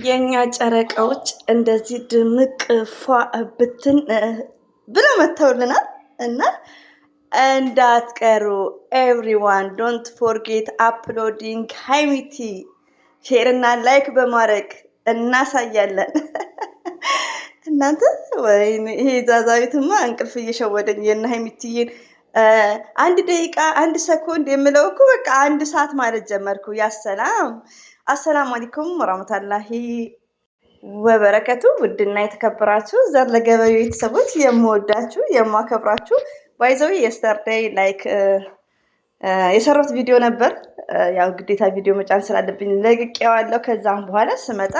የኛ ጨረቃዎች እንደዚህ ድምቅ ፏ ብትን ብለው መተውልናል እና እንዳትቀሩ ኤቭሪዋን ዶንት ፎርጌት አፕሎዲንግ ሃይሚቲ ሼር እና ላይክ በማድረግ እናሳያለን። እናንተ ወይ ይሄ ዛዛዊትማ እንቅልፍ እየሸወደኝ የና ሃይሚቲዬን አንድ ደቂቃ አንድ ሰኮንድ የምለው እኮ በቃ አንድ ሰዓት ማለት ጀመርኩ። ያሰላም አሰላሙ አለይኩም ወራህመቱላሂ ወበረከቱ። ውድና የተከበራችሁ ዘር ለገበሬ ቤተሰቦች የምወዳችሁ የማከብራችሁ ባይዘዊ የስተርዴይ ላይክ የሰራሁት ቪዲዮ ነበር። ያው ግዴታ ቪዲዮ መጫን ስላለብኝ ለቅቄዋለሁ። ከዛም በኋላ ስመጣ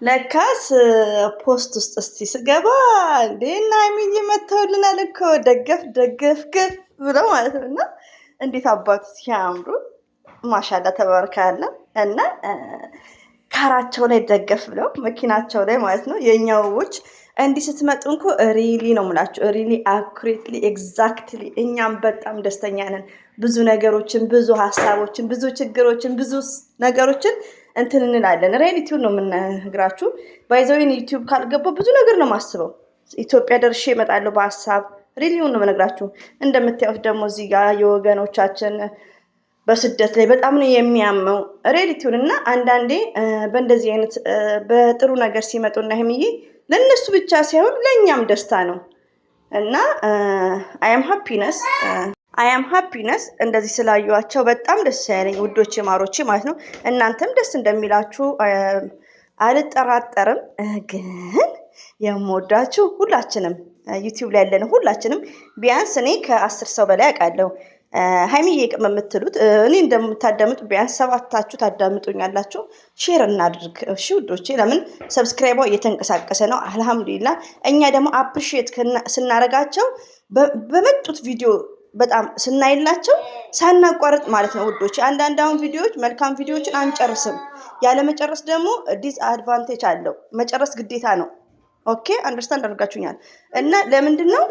ለካስ ፖስት ውስጥ እስቲ ስገባ እንዴና ሃይሚዬ መተውልናል እኮ ደገፍ ገፍ ብለው ማለት ነው። እና እንዴት አባቱ ሲያምሩ ማሻላ ተባረካለ። እና ካራቸው ላይ ደገፍ ብለው መኪናቸው ላይ ማለት ነው። የኛ ውቦች እንዲህ ስትመጡ እንኮ ሪሊ ነው የምላችሁ፣ ሪሊ አኩሬትሊ ኤግዛክትሊ እኛም በጣም ደስተኛ ነን። ብዙ ነገሮችን፣ ብዙ ሀሳቦችን፣ ብዙ ችግሮችን፣ ብዙ ነገሮችን እንትን እንላለን። ሪያሊቲውን ነው የምነግራችሁ። ባይዘዊን ዩቲዩብ ካልገባው ብዙ ነገር ነው የማስበው። ኢትዮጵያ ደርሼ እመጣለሁ በሀሳብ ሪሊውን ነው የምነግራችሁ። እንደምታዩት ደግሞ እዚህ ጋር የወገኖቻችን በስደት ላይ በጣም ነው የሚያመው ሪያሊቲውን። እና አንዳንዴ በእንደዚህ አይነት በጥሩ ነገር ሲመጡና ይሄምዬ ለእነሱ ብቻ ሳይሆን ለእኛም ደስታ ነው። እና አያም ሃፒነስ እንደዚህ ስላዩዋቸው በጣም ደስ ያለኝ ውዶቼ ማሮቼ ማለት ነው። እናንተም ደስ እንደሚላችሁ አልጠራጠርም። ግን የምወዳችሁ ሁላችንም ዩቲዩብ ላይ ያለን ሁላችንም ቢያንስ እኔ ከ10 ሰው በላይ አውቃለሁ። ሃይሚዬ ቅም የምትሉት እኔ እንደምታዳምጡ ቢያንስ 7ታችሁ ታዳምጡኛላችሁ። ሼር እናድርግ እሺ ውዶቼ። ለምን ሰብስክራይቧ እየተንቀሳቀሰ ነው። አልሐምዱሊላ። እኛ ደግሞ አፕሪሺየት ስናረጋቸው በመጡት ቪዲዮ በጣም ስናይላቸው ሳናቋርጥ ማለት ነው ውዶቼ። አንዳንድ አሁን ቪዲዮዎች መልካም ቪዲዮዎችን አንጨርስም። ያለ መጨረስ ደግሞ ዲስ አድቫንቴጅ አለው። መጨረስ ግዴታ ነው። ኦኬ አንደርስታንድ አድርጋችሁኛል። እና ለምንድን ነው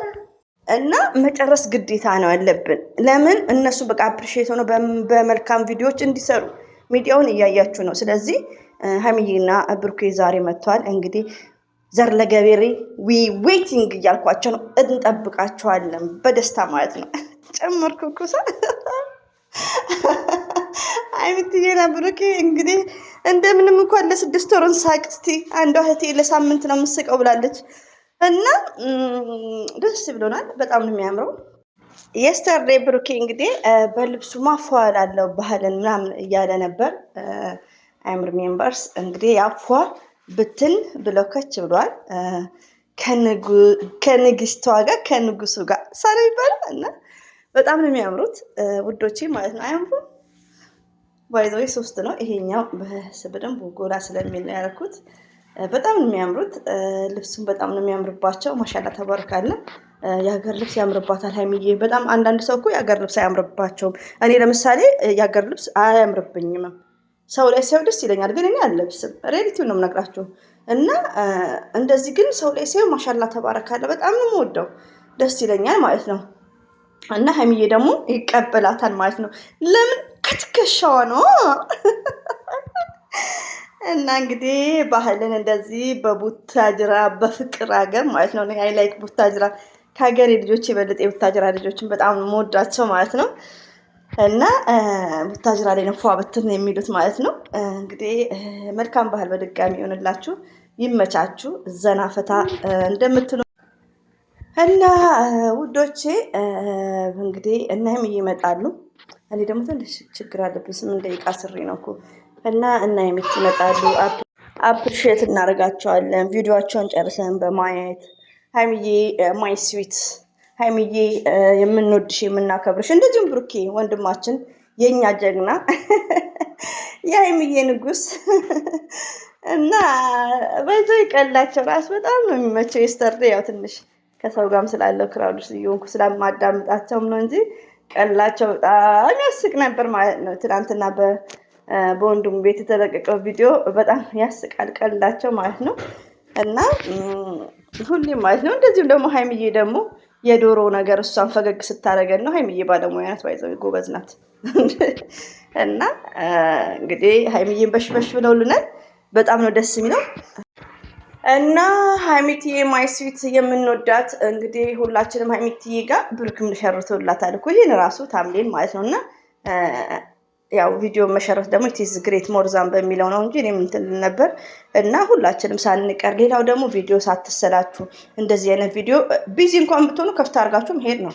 እና መጨረስ ግዴታ ነው ያለብን። ለምን እነሱ በቃ አፕሪሺየት ሆነው በመልካም ቪዲዮዎች እንዲሰሩ ሚዲያውን እያያችሁ ነው። ስለዚህ ሃይሚዬና ብሩኬ ዛሬ መጥተዋል። እንግዲህ ዘር ለገበሬ ዌይቲንግ እያልኳቸው ነው። እንጠብቃቸዋለን በደስታ ማለት ነው። ጨመርኩ እኮ ሃይሚዬና ብሩኬ እንግዲህ እንደምንም እንኳን ለ6 ወር እንሳቅ እስቲ። አንዷ እህቴ ለሳምንት ነው የምስቀው ብላለች። እና ደስ ብሎናል። በጣም ነው የሚያምረው። የስተርዴይ ብሩኬ እንግዲህ በልብሱ ማፏል አለው ባህልን ምናምን እያለ ነበር። አይምር ሜምበርስ እንግዲህ ያፏ ብትን ብለው ከች ብሏል። ከንግስቷ ጋር ከንጉሱ ጋር ሳለ ይባላል። እና በጣም ነው የሚያምሩት ውዶቼ ማለት ነው። አያምሩም? ባይዘዌ 3 ነው። ይሄኛው በደንብ ጎላ ስለሚል ነው ያደረኩት። በጣም ነው የሚያምሩት። ልብሱም በጣም ነው የሚያምርባቸው። ማሻላ ተባረካለ። የሀገር ልብስ ያምርባታል ሃይሚዬ በጣም። አንዳንድ ሰው እኮ የሀገር ልብስ አያምርባቸውም። እኔ ለምሳሌ የሀገር ልብስ አያምርብኝም። ሰው ላይ ሳይው ደስ ይለኛል፣ ግን እኔ አልለብስም። ሪያሊቲውን ነው የምነግራችሁ። እና እንደዚህ ግን ሰው ላይ ሳይው ማሻላ ተባረካለ በጣም ነው የምወደው፣ ደስ ይለኛል ማለት ነው። እና ሃይሚዬ ደግሞ ይቀበላታል ማለት ነው። ለምን ከትከሻዋ ነው። እና እንግዲህ ባህልን እንደዚህ በቡታጅራ በፍቅር ሀገር ማለት ነው። አይ ላይክ ቡታጅራ። ከሀገሬ ልጆች የበለጠ የቡታጅራ ልጆችን በጣም የምወዳቸው ማለት ነው። እና ቡታጅራ ላይ ነው ፏ ብትን የሚሉት ማለት ነው። እንግዲህ መልካም ባህል በድጋሚ ይሆንላችሁ፣ ይመቻችሁ፣ ዘና ፈታ እንደምትሉ እና ውዶቼ እንግዲህ እና ሃይሚዬ ይመጣሉ። እኔ ደግሞ ትንሽ ችግር አለብኝ። 8 ደቂቃ ስሪ ነው እኮ። እና ሃይሚዬ ይመጣሉ። አፕሪሺየት እናደርጋቸዋለን ቪዲዮቸውን ጨርሰን በማየት። ሃይሚዬ ማይ ስዊት ሃይሚዬ የምንወድሽ የምናከብርሽ፣ እንደዚሁም ብሩኬ ወንድማችን የኛ ጀግና የሃይሚዬ ንጉስ። እና በዛ ይቀላቸው ራስ በጣም ነው የሚመቸው። የስተርዴይ ያው ትንሽ ከሰው ጋርም ስላለው ክራውድ እየሆንኩ ስለማዳምጣቸውም ነው እንጂ ቀላቸው በጣም ያስቅ ነበር ማለት ነው። ትናንትና በወንድሙ ቤት የተለቀቀው ቪዲዮ በጣም ያስቃል፣ ቀላቸው ማለት ነው። እና ሁሌም ማለት ነው። እንደዚሁም ደግሞ ሃይሚዬ ደግሞ የዶሮ ነገር እሷን ፈገግ ስታደርገን ነው። ሃይሚዬ ባለሙያ ናት፣ ባይዘው ጎበዝ ናት። እና እንግዲህ ሀይሚዬን በሽበሽ ብለውልናል። በጣም ነው ደስ የሚለው። እና ሀይሚትዬ ማይስዊት የምንወዳት እንግዲህ ሁላችንም ሀይሚትዬ ጋር ብሩክም ሸርቶላታል እኮ ይህን ራሱ ታምሌን ማለት ነው። እና ያው ቪዲዮ መሸረት ደግሞ ኢትዝ ግሬት ሞርዛን በሚለው ነው እንጂ እኔም እንትን ነበር። እና ሁላችንም ሳንቀር ሌላው ደግሞ ቪዲዮ ሳትሰላችሁ እንደዚህ አይነት ቪዲዮ ቢዚ እንኳን ብትሆኑ ከፍታ አድርጋችሁ መሄድ ነው።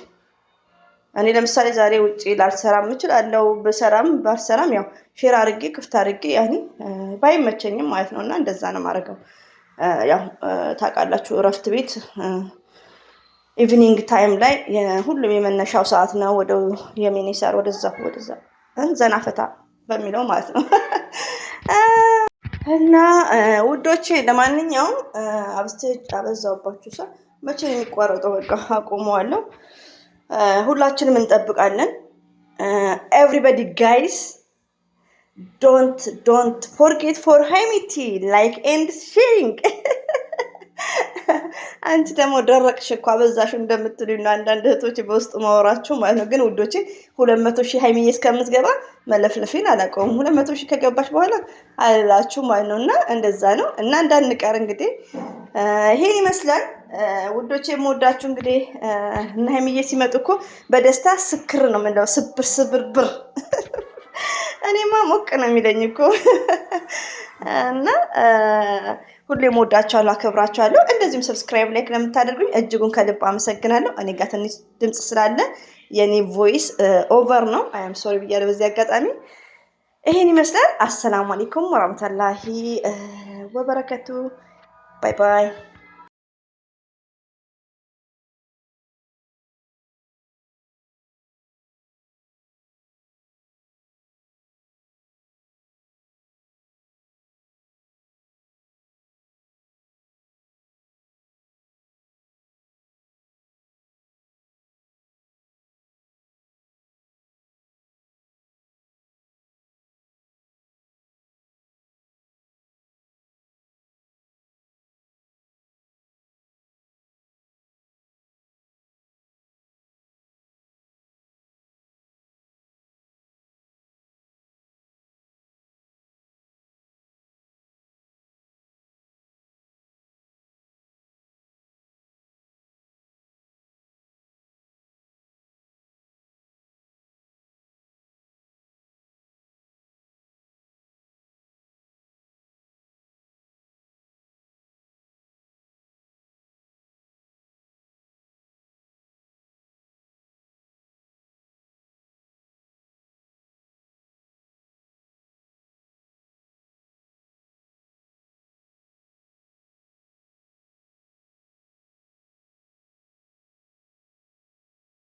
እኔ ለምሳሌ ዛሬ ውጭ ላልሰራም እችላለሁ፣ በሰራም ባልሰራም ያው ሼር አድርጌ ክፍት አድርጌ ያኔ ባይመቸኝም ማለት ነው። እና እንደዛ ነው የማደርገው። ያው ታውቃላችሁ እረፍት ቤት ኢቭኒንግ ታይም ላይ ሁሉም የመነሻው ሰዓት ነው። ወደ የሚኒሳር ወደዛ ዘና ፈታ በሚለው ማለት ነው። እና ውዶቼ ለማንኛውም አበዛውባችሁ ሰው መቼ ነው የሚቋረጠው? በቃ አቆመዋለሁ። ሁላችንም እንጠብቃለን። ኤቭሪባዲ ጋይስ ዶንት ፎርጌት ፎር ሀይሚቲ ላይክ ኤንድ ሼሪንግ። አንቺ ደግሞ ደረቅሽ እኮ አበዛሽ እንደምትሉኝ ነው አንዳንድ እህቶች በውስጥ ማወራችሁ ማለት ነው። ግን ውዶቼ 200,000 ሀይሚዬ እስከምትገባ መለፍለፌን አላውቀውም። 200,000 ከገባች በኋላ አላችሁ ማለት ነው። እና እንደዛ ነው። እና እንዳንቀር እንግዲህ ይሄን ይመስላል ውዶቼ። የምወዳችሁ እንግዲህ እና ሀይሚዬ ሲመጡ እኮ በደስታ ስክር ነው የምንለው፣ ስብር ስብርብር። እኔማ ሞቅ ነው የሚለኝ እኮ እና ሁሌም ወዳችኋለሁ፣ አከብራችኋለሁ። እንደዚሁም ሰብስክራይብ ላይክ ለምታደርጉኝ እጅጉን ከልብ አመሰግናለሁ። እኔ ጋር ትንሽ ድምፅ ስላለ የኔ ቮይስ ኦቨር ነው፣ አም ሶሪ ብያለሁ በዚህ አጋጣሚ። ይሄን ይመስላል። አሰላሙ አለይኩም ወራህመቱላሂ ወበረከቱ። ባይ ባይ።